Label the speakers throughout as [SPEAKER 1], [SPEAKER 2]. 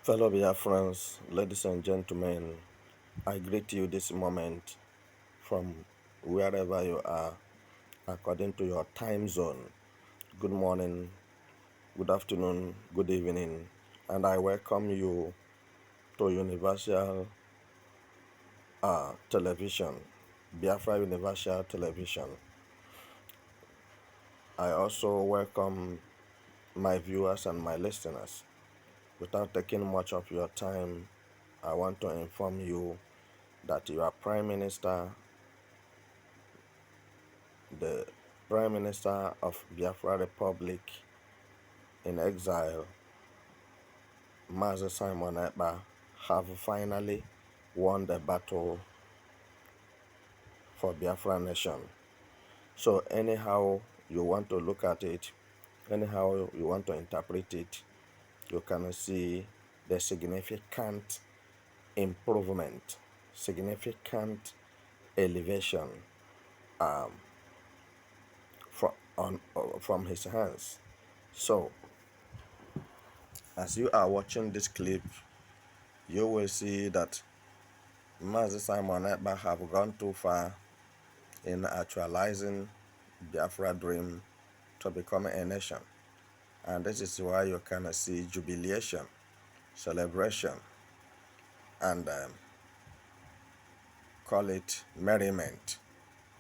[SPEAKER 1] Fellow Biafrans, ladies and gentlemen, I greet you this moment from wherever you are, according to your time zone. Good morning, good afternoon, good evening, and I welcome you to Universal Television, Biafra Universal Television. I also welcome my viewers and my listeners. Without taking much of your time, I want to inform you that your Prime Minister, the Prime Minister of Biafra Republic in exile, Master Simon Ekpa, have finally won the battle for Biafra nation. So anyhow you want to look at it, anyhow you want to interpret it, you can see the significant improvement, significant elevation from his hands. So as you are watching this clip, you will see that Mazi Simon Ekpa have gone too far in actualizing Biafra dream to become a nation. And this is why you can see jubilation, celebration, and call it merriment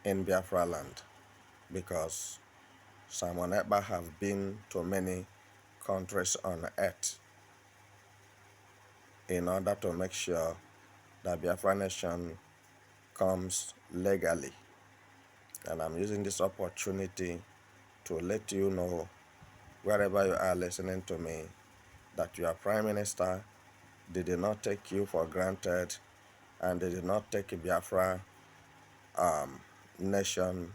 [SPEAKER 1] in Biafra land, because Simon Ekpa have been to many countries on earth in order to make sure that Biafra nation comes legally. And I'm using this opportunity to let you know, wherever you are listening to me, that your Prime Minister did not take you for granted, and they did not take Biafra nation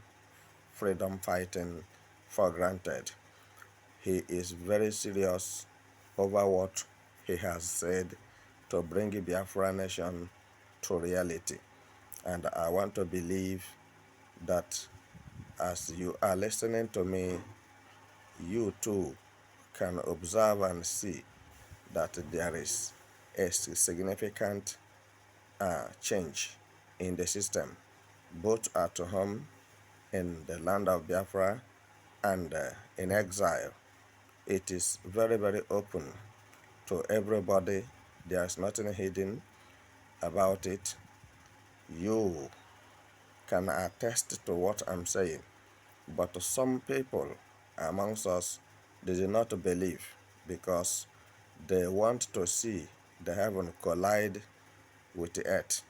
[SPEAKER 1] freedom fighting for granted. He is very serious over what he has said to bring Biafra nation to reality. And I want to believe that as you are listening to me, you too can observe and see that there is a significant change in the system, both at home in the land of Biafra and in exile. It is very, very open to everybody. There is nothing hidden about it. You can attest to what I'm saying. But some people amongst us, they do not believe, because they want to see the heaven collide with the earth,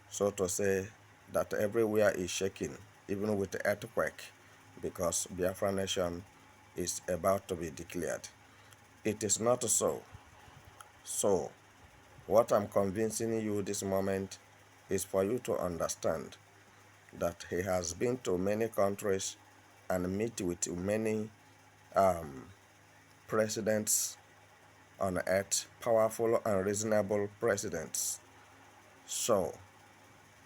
[SPEAKER 1] so to say, that everywhere is shaking, even with the earthquake, because Biafra nation is about to be declared. It is not so. So what I'm convincing you this moment is for you to understand that he has been to many countries and meet with many presidents on earth, powerful and reasonable presidents. So,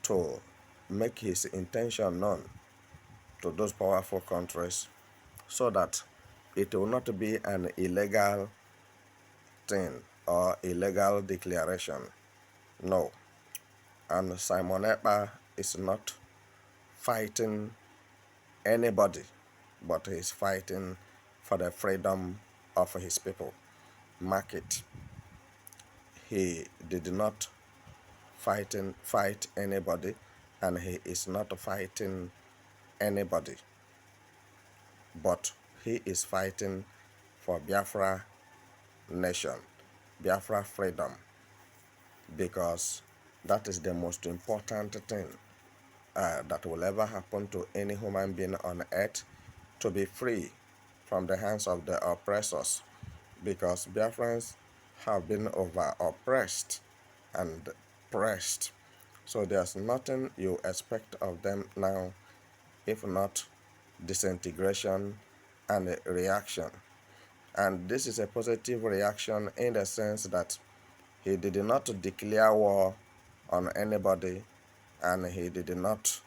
[SPEAKER 1] to make his intention known to those powerful countries, so that it will not be an illegal thing or illegal declaration. No. And Simon Ekpa is not fighting anybody, but he's fighting for the freedom of his people. Mark it. He did not fight anybody, and he is not fighting anybody, but he is fighting for Biafra nation, Biafra freedom, because that is the most important thing that will ever happen to any human being on earth, to be free from the hands of the oppressors, because Biafrans have been over oppressed and pressed. So there's nothing you expect of them now if not disintegration and a reaction. And this is a positive reaction in the sense that he did not declare war on anybody, and he did not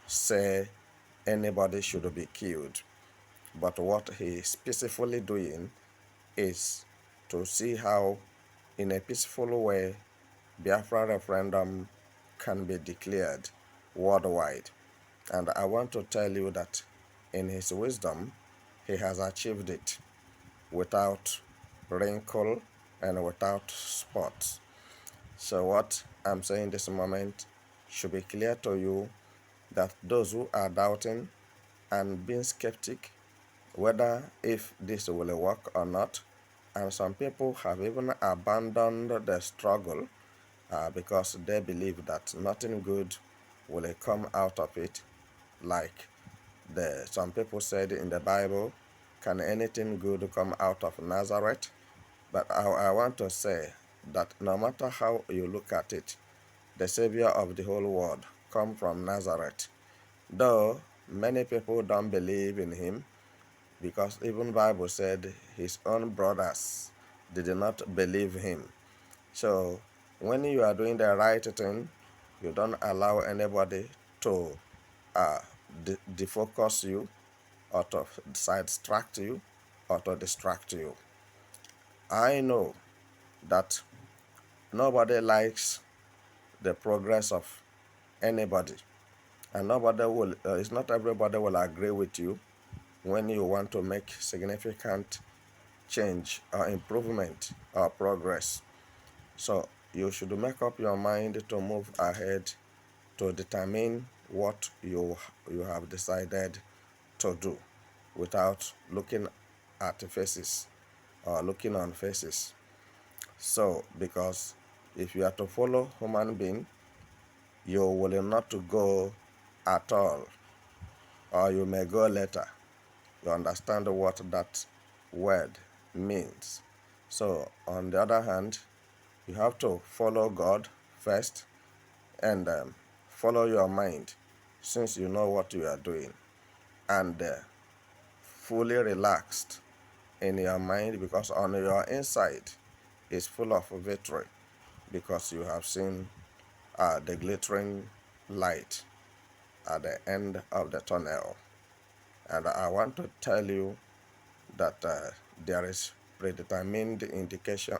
[SPEAKER 1] say anybody should be killed. But what he is peacefully doing is to see how in a peaceful way, Biafra referendum can be declared worldwide. And I want to tell you that in his wisdom, he has achieved it without wrinkle and without spots. So what I'm saying this moment should be clear to you, that those who are doubting and being skeptic whether if this will work or not, and some people have even abandoned the struggle because they believe that nothing good will come out of it, like some people said in the Bible, can anything good come out of Nazareth? But I want to say that no matter how you look at it, the Savior of the whole world come from Nazareth. Though many people don't believe in him, because even Bible said his own brothers did not believe him. So when you are doing the right thing, you don't allow anybody to defocus you, or to sidetrack you, or to distract you. I know that nobody likes the progress of anybody, and nobody will. It's not everybody will agree with you when you want to make significant change or improvement or progress. So you should make up your mind to move ahead, to determine what you have decided to do, without looking at faces or looking on faces. So because if you are to follow human being, you will not go at all, or you may go later. You understand what that word means. So on the other hand, you have to follow God first, and follow your mind, since you know what you are doing, and fully relaxed in your mind, because on your inside is full of victory, because you have seen the glittering light at the end of the tunnel. And I want to tell you that there is predetermined indication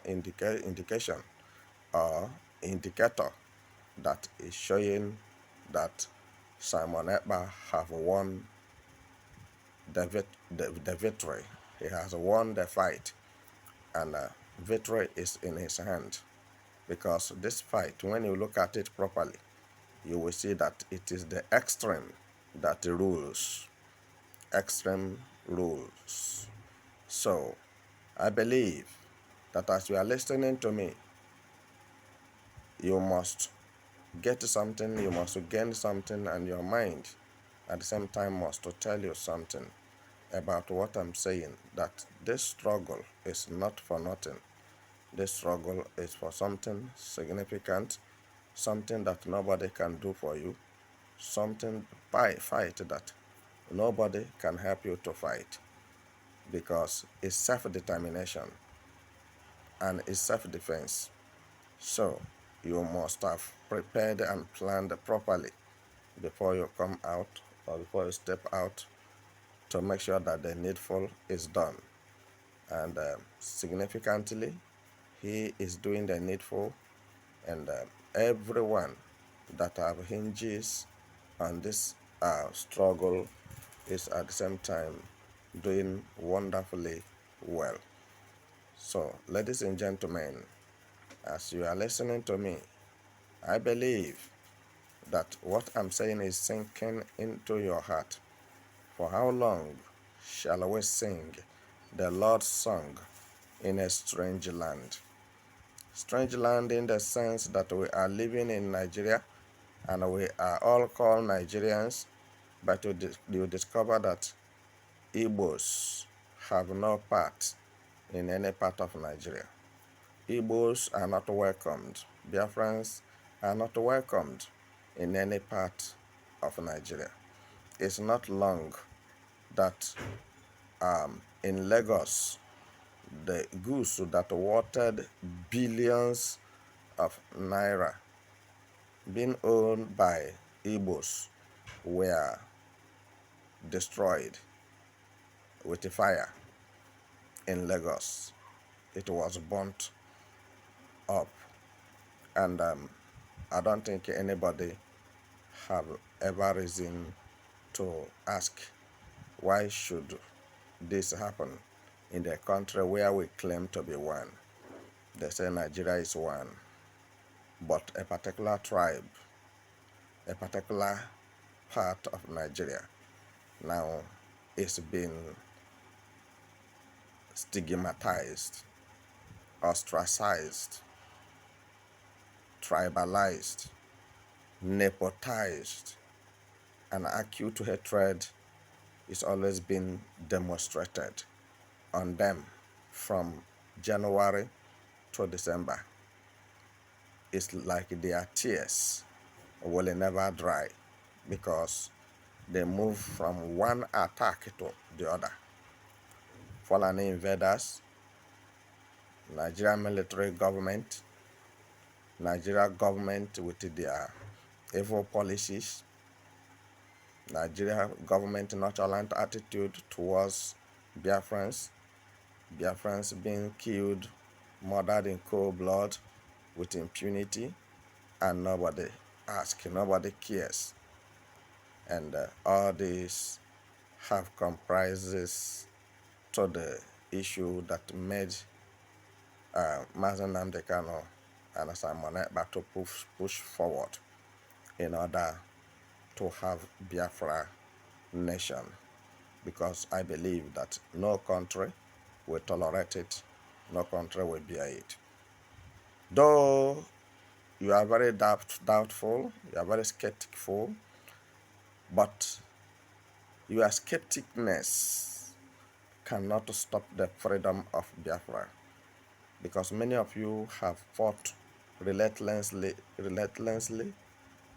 [SPEAKER 1] or indicator that is showing that Simon Ekpa have won the victory. He has won the fight, and victory is in his hand. Because this fight, when you look at it properly, you will see that it is the extreme that rules. Extreme rules. So I believe that as you are listening to me, you must get something, you must gain something, and your mind at the same time must to tell you something about what I'm saying, that this struggle is not for nothing. This struggle is for something significant, something that nobody can do for you, something fight that nobody can help you to fight, because it's self-determination and it's self-defense. So you must have prepared and planned properly before you come out, or before you step out, to make sure that the needful is done. And significantly, he is doing the needful, and everyone that have hinges on this struggle is at the same time doing wonderfully well. So, ladies and gentlemen, as you are listening to me, I believe that what I'm saying is sinking into your heart. For how long shall we sing the Lord's song in a strange land? Strange land in the sense that we are living in Nigeria, and we are all called Nigerians, but you discover that Igbos have no part in any part of Nigeria. Igbos are not welcomed. Biafrans are not welcomed in any part of Nigeria. It's not long that in Lagos, the goose that watered billions of naira, being owned by Igbos, were destroyed with a fire in Lagos. It was burnt And I don't think anybody have ever reason to ask why should this happen in the country where we claim to be one. They say Nigeria is one, but a particular tribe, a particular part of Nigeria now is being stigmatized, ostracized, tribalized, nepotized, and acute hatred is always being demonstrated on them from January to December. It's like their tears will never dry because they move from one attack to the other. Fulani invaders, Nigeria military government, Nigeria government with their evil policies, Nigeria government nonchalant attitude towards Biafrans, Biafrans being killed, murdered in cold blood with impunity, and nobody asks, nobody cares. And all these have comprises to the issue that made Mazen Nnamdi Kanu and Simon Ekpa to push forward in order to have Biafra nation, because I believe that no country will tolerate it, no country will bear it. Though you are very doubtful, you are very skeptical, but your skepticness cannot stop the freedom of Biafra, because many of you have fought relentlessly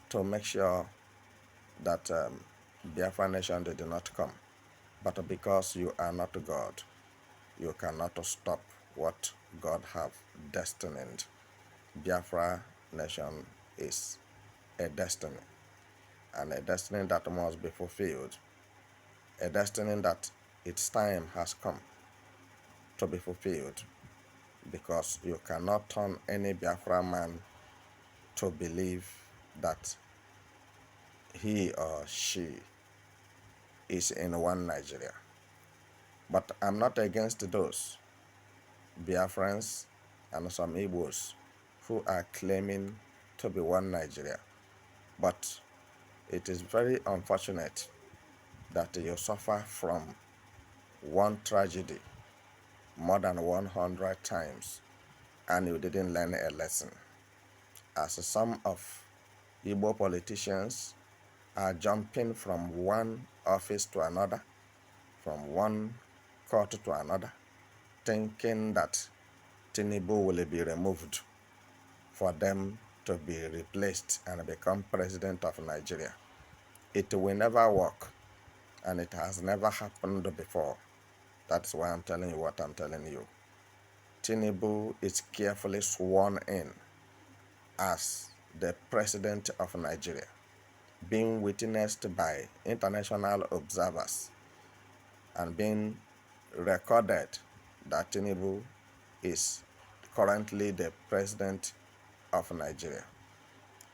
[SPEAKER 1] to make sure that Biafra nation did not come. But because you are not God, you cannot stop what God have destined. Biafra nation is a destiny, and a destiny that must be fulfilled, a destiny that its time has come to be fulfilled, because you cannot turn any Biafra man to believe that he or she is in one Nigeria. But I'm not against those Biafrans and some Igbos who are claiming to be one Nigeria. But it is very unfortunate that you suffer from one tragedy more than 100 times and you didn't learn a lesson. As some of Igbo politicians are jumping from one office to another, from one court to another, thinking that Tinubu will be removed for them to be replaced and become president of Nigeria. It will never work, and it has never happened before. That's why I'm telling you what I'm telling you. Tinubu is carefully sworn in as the president of Nigeria, being witnessed by international observers and being recorded that Tinubu is currently the president of Nigeria.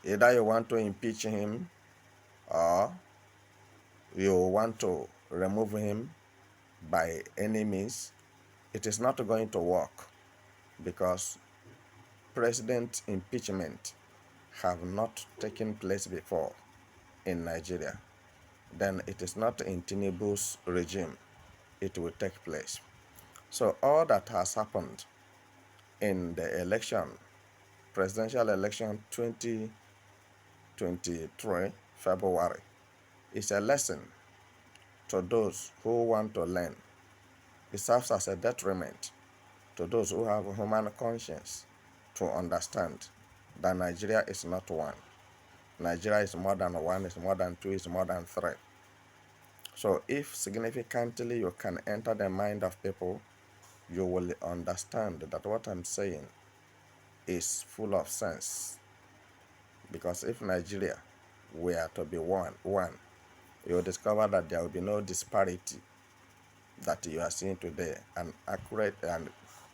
[SPEAKER 1] Either you want to impeach him or you want to remove him by any means. It is not going to work, because president impeachment have not taken place before in Nigeria. Then it is not in Tinubu's regime it will take place. So all that has happened in the election, presidential election 2023 February, is a lesson to those who want to learn. It serves as a detriment to those who have a human conscience to understand that Nigeria is not one. Nigeria is more than one, is more than two, is more than three. So if significantly you can enter the mind of people, you will understand that what I'm saying is full of sense. Because if Nigeria were to be one, you will discover that there will be no disparity that you are seeing today, an accurate and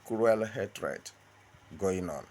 [SPEAKER 1] cruel hatred going on.